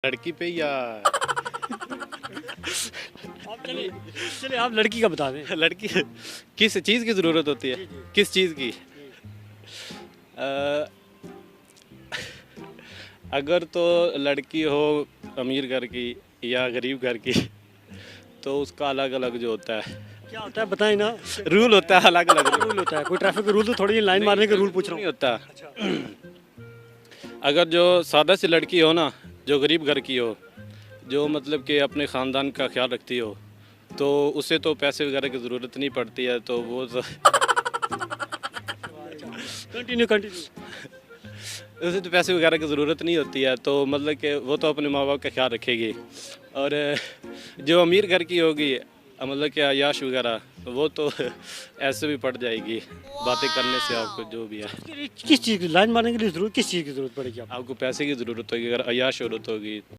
लड़की पे या आप चलिए चलिए आप लड़की का बता दें। लड़की किस चीज़ की ज़रूरत होती है? जी, जी। किस चीज़ की? अ, अगर तो लड़की हो अमीर घर की या गरीब घर की तो उसका अलग-अलग जो होता है क्या होता है बताएं ना। रूल होता है अलग-अलग रूल। रूल होता है कोई ट्रैफिक का रूल तो थोड़ी लाइन मारने का रूल पूछ रहा नहीं हूँ। होता। अच्छा। अगर जो सादा सी लड़की हो ना, जो गरीब घर की हो, जो मतलब कि अपने ख़ानदान का ख़्याल रखती हो, तो उसे तो पैसे वगैरह की ज़रूरत नहीं पड़ती है, तो वो तो कंटिन्यू कंटिन्यू। उसे तो पैसे वगैरह की ज़रूरत नहीं होती है, तो मतलब कि वो तो अपने माँ बाप का ख्याल रखेगी। और जो अमीर घर की होगी मतलब कि अय्याश वगैरह, वो तो ऐसे भी पड़ जाएगी बातें करने से, आपको जो भी है। उसके लिए किस चीज़ की लाइन मारने के लिए ज़रूरत किस चीज़ की ज़रूरत पड़ेगी आपको? आपको पैसे की ज़रूरत होगी, अगर अय्याश औरत होगी